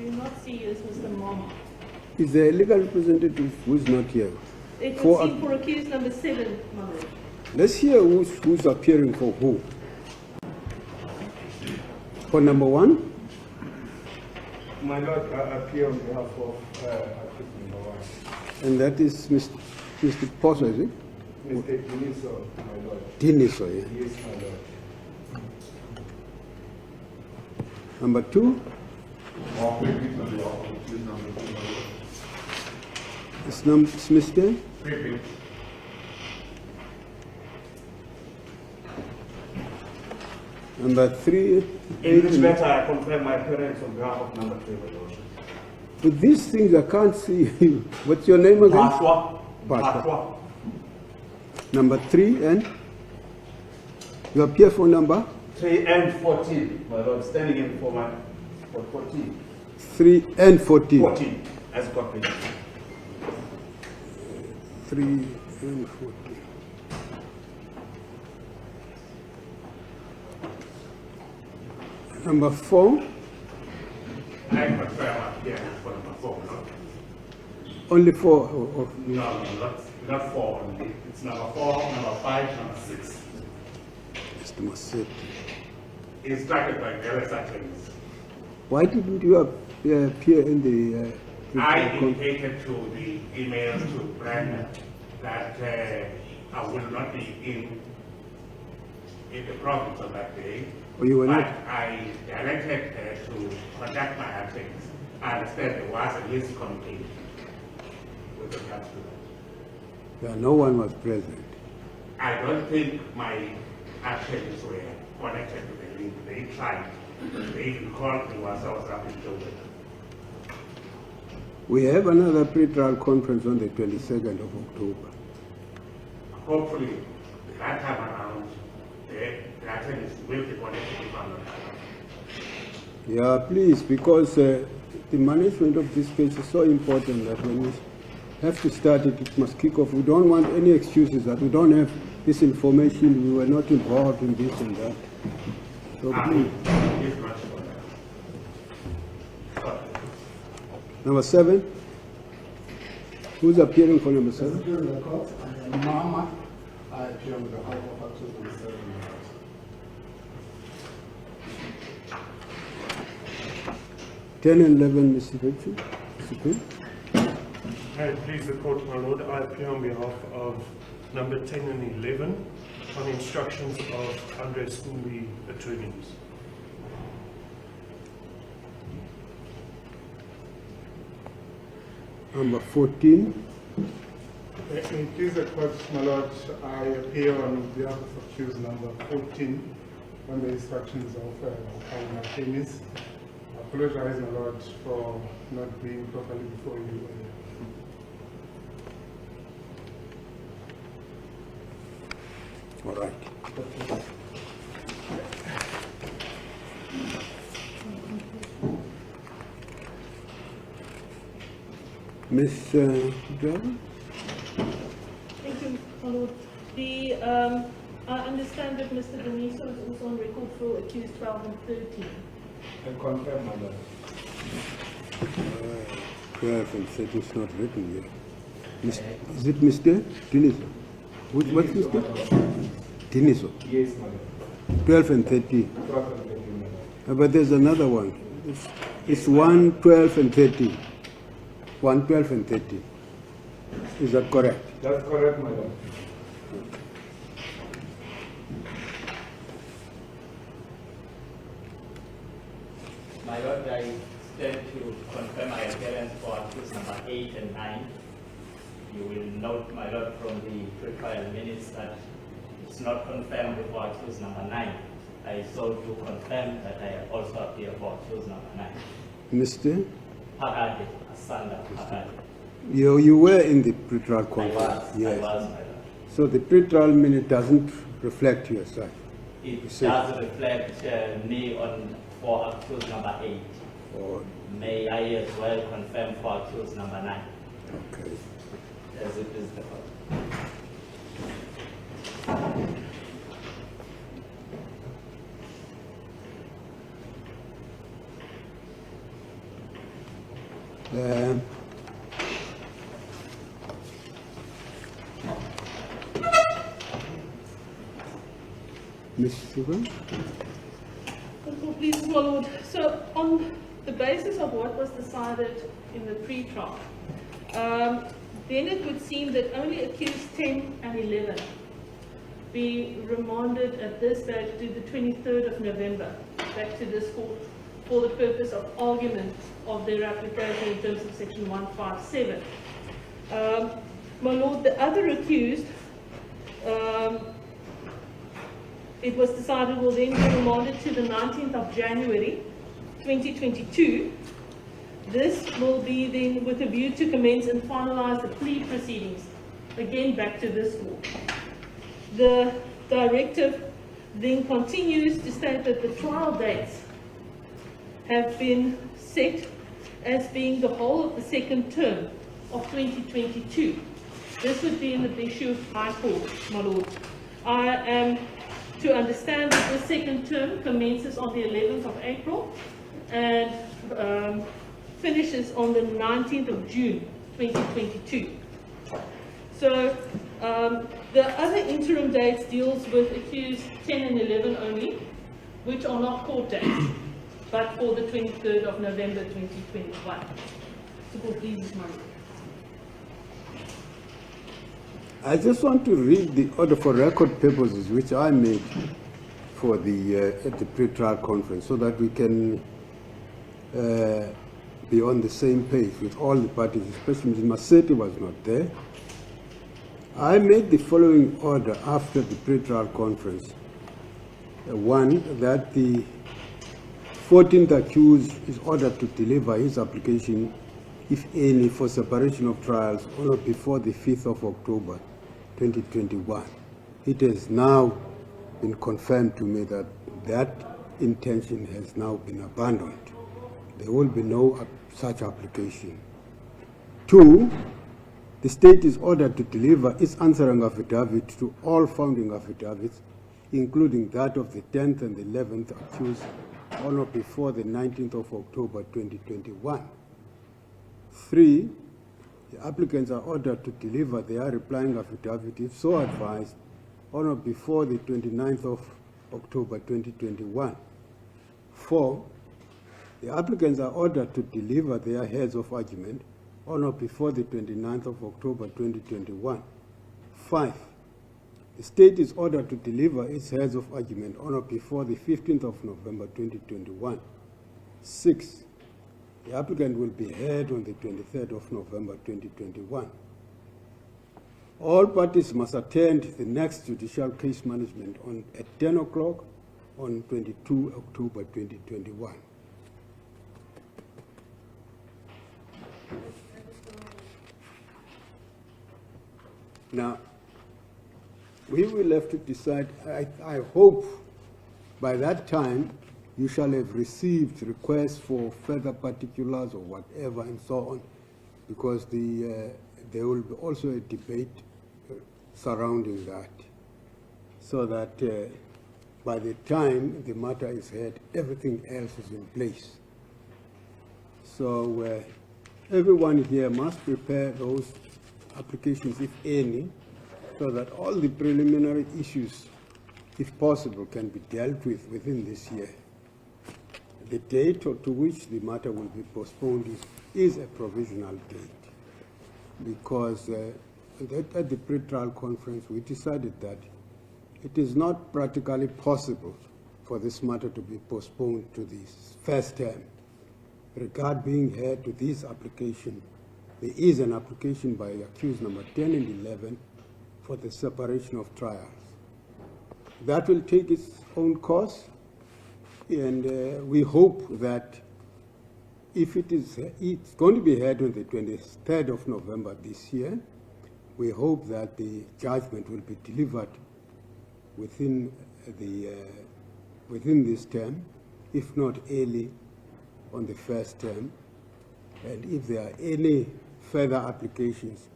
do not see is Mr. Mama. Is there a legal representative who is not here? It would seem for accused number 7, my lord. Let's hear who's appearing for who. For number 1? My lord, I appear on behalf of accused number 1. And that is Mr. Poso, is it? Mr. Diniso, my lord. Diniso, yeah. Yes, my lord. Number 2? It's Mr. Number 3. In this matter, I confirm my appearance on behalf of number 3, my lord. With these things, I can't see you. What's your name again? Paswa. Number 3 and? You appear for number? 3 and 14, my lord, standing in for 14. 3 and 14. 14, as copied. 3 and 14. Number 4. I confirm my appearance for number 4, my lord. Only 4. No, not 4 only. It's number 4, number 5, number 6. Mr. Maset. Instructed by various attorneys. Why didn't you appear in the... I indicated to the email to Brenda that I will not be in the province on that day. Oh, you were but not? I directed her to contact my attorneys. I understand there was a miscommunication with regard to that. Yeah, no one was present. I don't think my attorneys were connected to the link. They tried. They even called me once I was up in Joburg. We have another pre-trial conference on the 22nd of October. Hopefully, that time around, the attorneys will be connected if I'm not. Yeah, please, because the management of this case is so important that when we have to start it, it must kick off. We don't want any excuses that we don't have this information, we were not involved in this and that. So please. Number 7. Who's appearing for number 7? Mama, I appear on behalf of accused number 7. 10 and 11, Mr. Ritchie. Mr. Quinn. May it please the court, my lord, I appear on behalf of number 10 and 11 on instructions of Andre Schoolby attorneys. Number 14. Please the court, my lord, I appear on behalf of accused number 14 on the instructions of my attorneys. I apologize, my lord, for not being properly before you earlier. All right. Ms. Draven? Thank you, my lord. I understand that Mr. Deniso is also on record for accused 12 and 13. I confirm, my lord. 12 and 13 is not written here. Is it Mr. Diniso? What's Mr.? Diniso. Yes, my lord. 12 and 13. 12 and 13, my lord. But there's another one. It's 1, 12 and 13. 1, 12 and 13. Is that correct? That's correct, my lord. My lord, I stand to confirm my appearance for accused number 8 and 9. You will note, my lord, from the pre-trial minutes that it's not confirmed for accused number 9. I so do confirm that I also appear for accused number 9. Mr. Pagade, Asanda Pagade. You were in the pre-trial conference. I was, my lord. So the pre-trial minute doesn't reflect your side. It does reflect me on for accused number 8. Or, May I as well confirm for accused number 9, okay. as it is the court. Ms. Stephen? Please, my Lord. So, on the basis of what was decided in the pre-trial, then it would seem that only accused 10 and 11 be remanded at this stage to the 23rd of November, back to this court, for the purpose of argument of their application in terms of section 157. My Lord, the other accused, it was decided will then be remanded to the 19th of January 2022. This will be then with a view to commence and finalize the plea proceedings, again back to this court. The directive then continues to state that the trial dates have been set as being the whole of the second term of 2022. This would be in the Buffalo High Court, my Lord. I am to understand that the second term commences on the 11th of April and finishes on the 19th of June 2022. So the other interim dates deals with accused 10 and 11 only, which are not court dates, but for the 23rd of November 2021. Support please, my Lord. I just want to read the order for record purposes, which I made for the at the pre-trial conference, so that we can be on the same page with all the parties, especially Ms. Maseti was not there. I made the following order after the pre-trial conference. One, that the 14th accused is ordered to deliver his application, if any, for separation of trials on or before the 5th of October 2021. It has now been confirmed to me that that intention has now been abandoned. There will be no such application. Two, the state is ordered to deliver its answering affidavit to all founding affidavits, including that of the 10th and the 11th accused on or before the 19th of October 2021. Three, the applicants are ordered to deliver their replying affidavit, if so advised, on or before the 29th of October 2021. Four, the applicants are ordered to deliver their heads of argument on or before the 29th of October 2021. Five, the state is ordered to deliver its heads of argument on or before the 15th of November 2021. Six, the applicant will be heard on the 23rd of November 2021. All parties must attend the next judicial case management at 10 o'clock on 22 October 2021. Now, we will have to decide. I hope by that time you shall have received requests for further particulars or whatever and so on, because there will be also a debate surrounding that, so that by the time the matter is heard, everything else is in place. So everyone here must prepare those applications, if any, so that all the preliminary issues, if possible, can be dealt with within this year. The date to which the matter will be postponed is a provisional date, because at the pre-trial conference we decided that it is not practically possible for this matter to be postponed to the first term. Regard being heard to this application, there is an application by accused number 10 and 11 for the separation of trials. That will take its own course, and we hope that if it's going to be heard on the 23rd of November this year, we hope that the judgment will be delivered within this term, if not early on the first term. And if there are any further applications,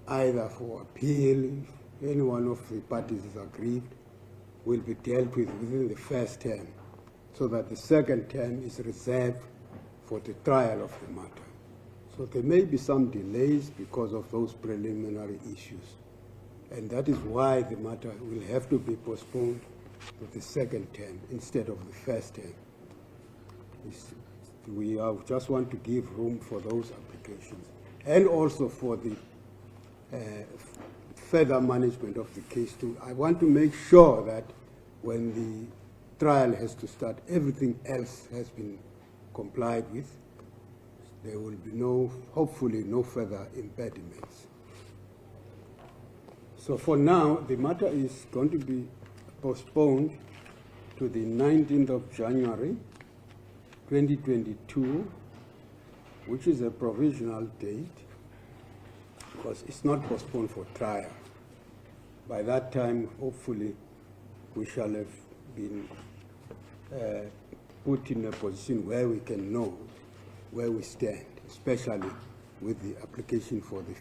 either for appeal, if any one of the parties is aggrieved, will be dealt with within the first term, so that the second term is reserved for the trial of the matter. So there may be some delays because of those preliminary issues. And that is why the matter will have to be postponed to the second term instead of the first term. We just want to give room for those applications and also for the further management of the case too. I want to make sure that when the trial has to start, everything else has been complied with. There will be hopefully no further impediments. So for now, the matter is going to be postponed to the 19th of January, 2022, which is a provisional date, because it's not postponed for trial. By that time, hopefully, we shall have been put in a position where we can know where we stand, especially with the application for the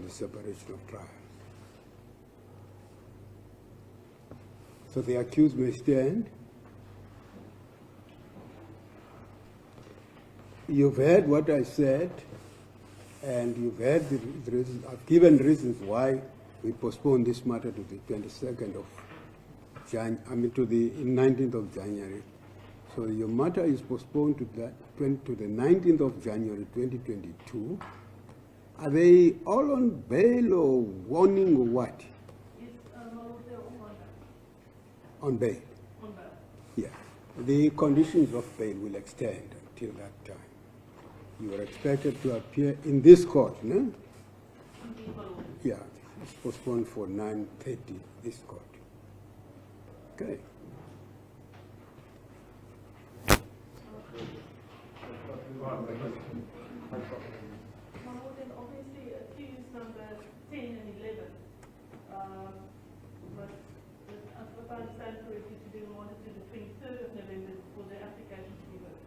separation of trials. So the accused may stand. You've heard what I said, and you've heard the reasons. I've given reasons why we postponed this matter to the 22nd of January, to the 19th of January. So your matter is postponed to the 19th of January 2022. Are they all on bail or warning or what? Yes, they're all On bail? on bail. Yeah. The conditions of bail will extend until that time. You are expected to appear in this court, no? In Buffalo. Yeah, it's postponed for 9:30, this court. Okay. Well, then obviously accused number 10 and 11, but if I understand correctly, to be wanted to the 23rd of November for the application to be heard.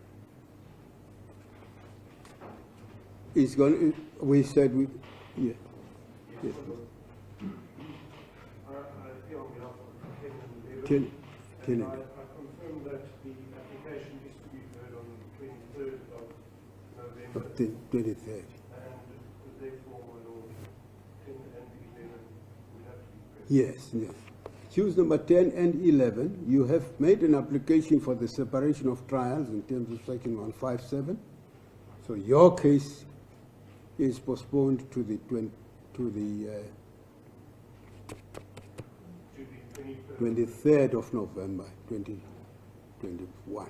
It's going. We said we. Yeah. Yes. I appear on behalf of 10 and 11. 10 And and I confirm that the application is to be heard on the 23rd of November. 23rd. And therefore, my Lord, 10 and 11 will have to be present. Yes, yes. Accused number 10 and 11, you have made an application for the separation of trials in terms of section 157. So your case is postponed to the 23rd of November 2021.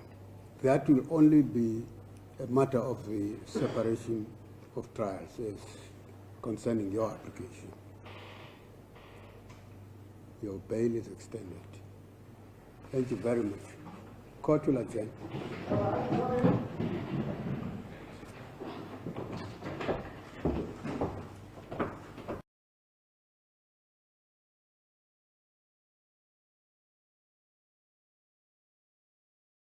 That will only be a matter of the separation of trials as concerning your application. Your bail is extended. Thank you very much. Court will adjourn.